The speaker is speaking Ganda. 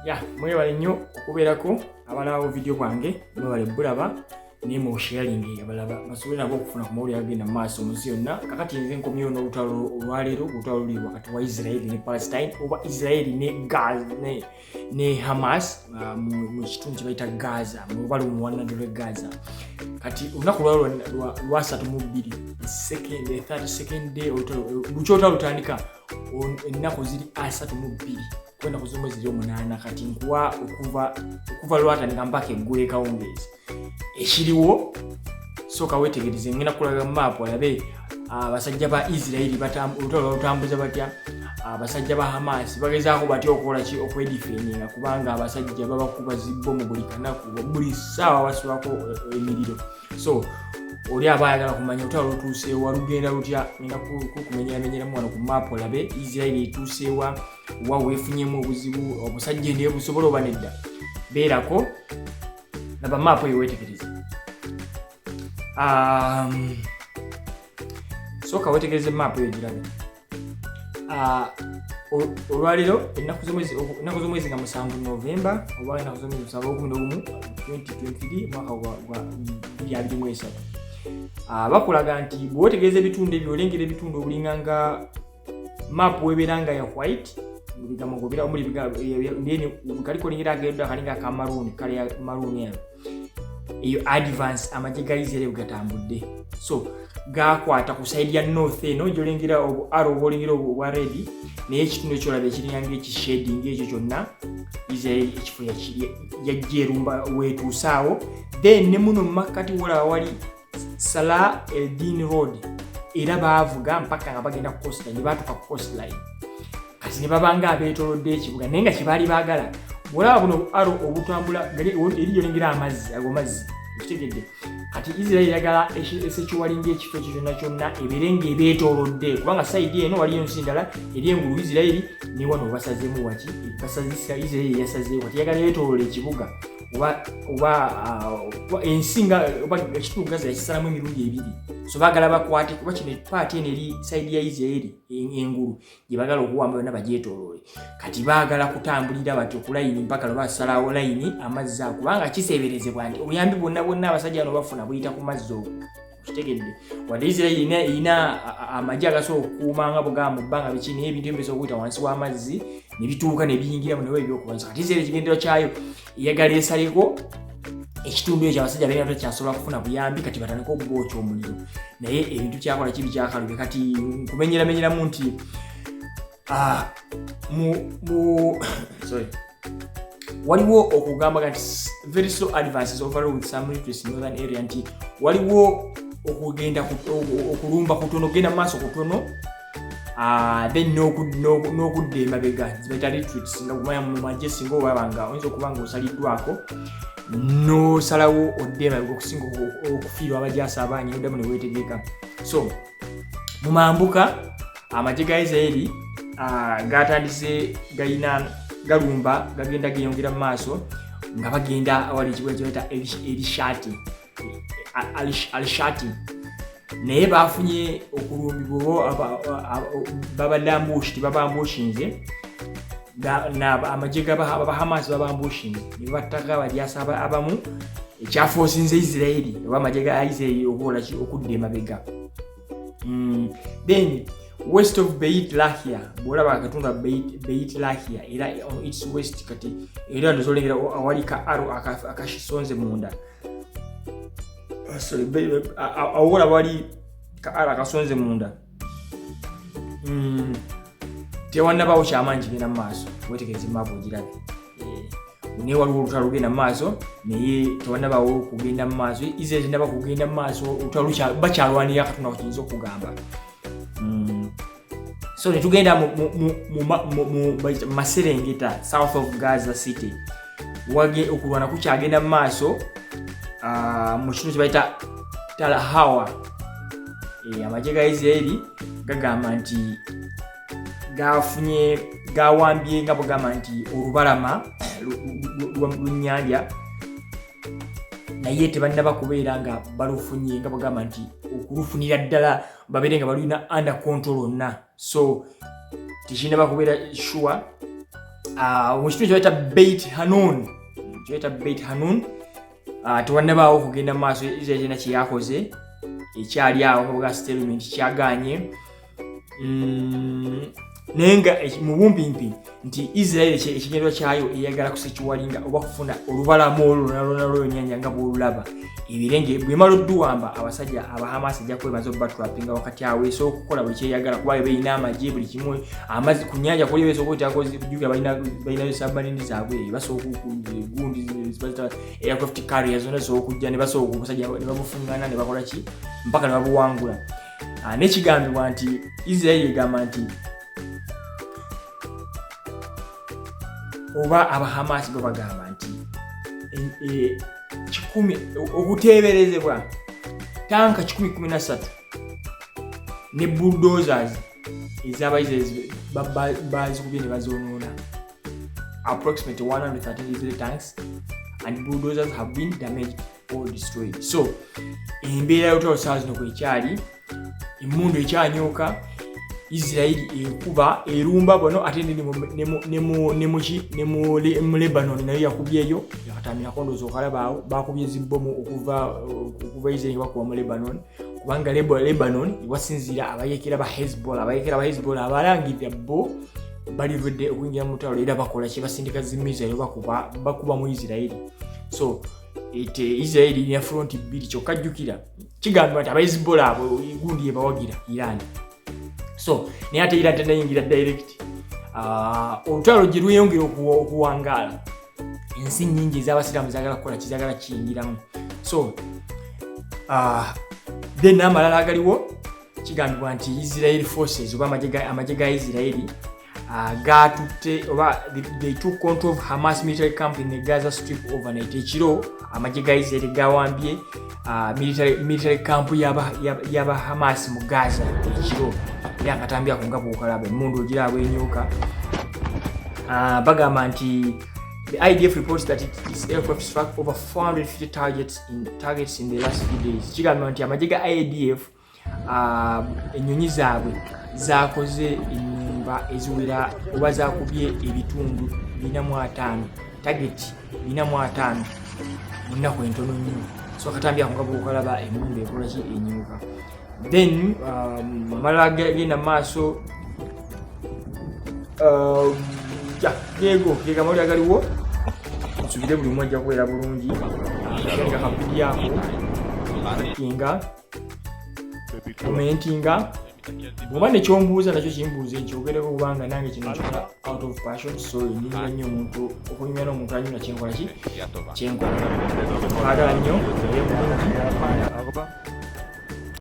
Ya mwebale nnyo okubeerako abalaba video bwange mwebale bulaba ne mu sharing abalaba basobole nabo okufuna ku mawulire agenda mu maaso munsi yonna. Kakati nze nkomyewo n'olutalo olwaleero olutalo luli wakati wa Israel ne Palestine oba Israel ne Gaaza ne Hamas mu kitundu kye bayita Gaaza mu lubalu mu wannaddyo lw'e Gaaza. Kati olunaku lwa 32 32nd day olutalo lutandika ennaku ziri 32 kwenda kuzomwe ziri 8 kati nkuwa okuva lwatandika mpaka eggulu ekawungeezi ekiriwo soka wetegereze ngenda kulaga map olabe abasajja ba Israel batambuza batya abasajja ba Hamas bagezaako batya okola ki okwedifendinga kubanga abasajja babakuba zibbo mu buli kanaku buli ssaawa basibako emiriro. So oli abayagala kumanya olutalo lutuuseewa lugenda lutya ngenda kukumenyeramenyeramu wano ku map olabe Israel etuuseewa wa weefunyemu obuzibu obusajja ndiye busobola oba nedda beerako laba map eyo wetegereze. Soka wetegereze map eyo girabe. Olwaleero ennaku z'omwezi nga 7 Novemba oba ennaku z'omwezi 7 2023 mwaka gwa 2023 bakulaga nti bw'otegereza ebitundu ebyo olengera ebitundu obulinganga map webeeranga ya white bigamogobera omuli ndeni kaliko lingira agenda akalinga ka maroon kale ya maroon ya iyo advance Amaje ga Israel gatambudde. So gakwata ku side ya north eno jolingira aro bolingira obwa red naye ekitundu ekyolabe ekiringa ekishading ekyo kyonna Israel ekifo yajerumba wetuusaawo then ne muno makati wola wali Salah Eldin Road era baavuga mpaka nga bagenda ku coastline batuka ku coastline kati ne babanga abeetolodde ekibuga naye nga kibaali baagala bwolaba buno aro obutambula eriyo lengira amazzi ago mazzi kitegedde kati Israel yagala esekiwalinga ekifo ekyo kyonna ebeerenga ebeetolodde kubanga side eno waliyo nsi ndala eri engulu Israel ne wano basazeemu waki basazisa Israel yasazeewo kati yagala yeetolole ekibuga oba ensinga oba ekitundu Gaza yakisalamu emirundi ebiri. So bagala bakwate kuba kino paati eno eri side ya Israel engulu gye bagala okuwamba yonna bagyetoolole kati baagala kutambulira batyo ku layini mpaka lwe basalawo layini amazzi ago kubanga kiseeberezebwa nti obuyambi bwonna abasajja bano bafuna buyita ku mazzi okwo kitegedde wadde Israel erina amagye agasobola okukuuma nga bugamba mu bbanga biki naye ebintu ebisobola okuyita wansi w'amazzi ne bituuka ne biyingira mu newe ebyokubanza kati Israel ekigendero kyayo eyagala esaleko ekitundu ekyo abasajja balina takyasobola kufuna buyambi kati batandika okubwokya omuliro naye ebintu kyakola kibi kyakalube kati nkumenyeramenyeramu nti waliwo okugamba nti very slow advances overall with some interest in northern area nti waliwo okugenda okulumba kutono genda maaso kutono then n'okudda emabega zibaita retreats nga kumanya mu magye singa obabanga oyinza okubanga osaliddwako n'osalawo odde emabega okusinga okufiirwa abajaasi abangi oddamu ne weetegeka. So mu mambuka amagye ga Israel gatandise galumba gagenda geyongera mu maaso nga bagenda awali ekibuga kyebayita Alishati naye bafunye okulumbibwa babambushinze amagye Hamas babambushinze ne battaka abajaasi abamu ekyafoosinze Israel oba amagye ga Israel okukola ki okudda emabega. Then west of Beit Lahia bwolaba akatundu Beit Lahia era on its west kati era ndozolengera awali ka aro akashisonze munda awola wali ka aro akasonze munda tewannabawo kyamanyi genda mu maaso wetegereze maaso ogirabe naye waliwo olutalo lugenda mu maaso naye tewannabawo kugenda mu maaso Israel tennaba kugenda mu maaso olutalo bakyalwanira akatundu ako kiyinza okugamba. So netugenda mu Maserengeta south of Gaza city wage okulwana kukyagenda mu maaso mu kitundu kye bayita Talahawa. Amagye ga Israel gagamba nti gawambye nga bugamba nti olubalama lw'ennyanja naye tebannaba kubeera nga balufunye nga bugamba nti okulufunira ddala babeere nga balina under control onna. So tikinaba kubeera sure mu kitundu kyoyita Beit Hanun tewannabaawo kugenda mu maaso. Israel kyena kye yakoze ekyali awo nga settlement kyaganye naye nga mu bumpimpi nti Israel ekigendwa kyayo eyagala kusekiwalinga oba kufuna olubalama olwo lw'ennyanja nga bw'olulaba ebirenge bw'emala odduwamba abasajja aba Hamas ejja kwebaza obubatrapinga wakati awo esobola okukola buli kyeyagala kuba balina amagye buli kimu amazzi ku nnyanja kuli beesobola okuteekako balina submarine zaabwe basobola gundi aircraft carrier zonna zisobola okujja ne basobola obusajja ne babufungana ne bakola ki mpaka ne babuwangula. N'ekigambibwa nti Israel egamba nti oba aba Hamas bo bagamba nti okuteeberezebwa tanka 113 ne bulldozers ez'Abayisirayiri bazikubye ne bazoonoona. Approximately 113 Israeli tanks and bulldozers have been damaged or destroyed. So embeera y'olutalo saa zino kwekyali emmundu ekyanyooka Israeli ekuba erumba bono ate ne mu Lebanon nayo yakubyeyo yakatambira kondozo okalabaawo bakubye zibbomu okuva Israeli bakuba mu Lebanon kubanga Lebanon wasinzira abayekera ba Hezbollah abalangirira bo balivudde okuyingira mu lutalo era bakola kye basindika zimizayo bakuba mu Israeli. So Israeli ne front bbiri kyokka jjukira kigambibwa nti Hezbollah abo gundi ebawagira Iran. So naye ate Iran tennayingira direct. Olutalo gye lweyongera okuwangaala ensi nnyingi ez'abasiraamu zaagala kukola kizagala kiyingiramu. So then amalala agaliwo kigambibwa nti Israel forces oba amagye ga Israeli gatutte oba they took control of Hamas military camp in the Gaza Strip overnight. Ekiro amagye ga Israeli gawambye military camp yaba Hamas mu Gaza ekiro yakatambya ku nga bw'okalaba emmundu ogira bwenyuka. Bagamba nti the IDF reports that its aircraft struck over 450 targets in the last few days. Kigambibwa nti amagye ga IDF ennyonyi zaabwe zakoze ennyumba eziwera oba zakubye ebitundu 45 target 45 mu nnaku entono nnyo. So akatambya ku nga bw'okalaba emmundu ekola ki enyuka. Then amalala genda maaso gega mawulire agaliwo nsubire buli omu ajja kubeera bulungi nga kakubyako commentinga bw'oba nekyombuuza nakyo kimbuuza ekyogereko kubanga nange kino kikola out of passion. So nyingira nnyo omuntu okunyumya n'omuntu anyumya kyenkola ki kyenkola twagala nnyo bulungi.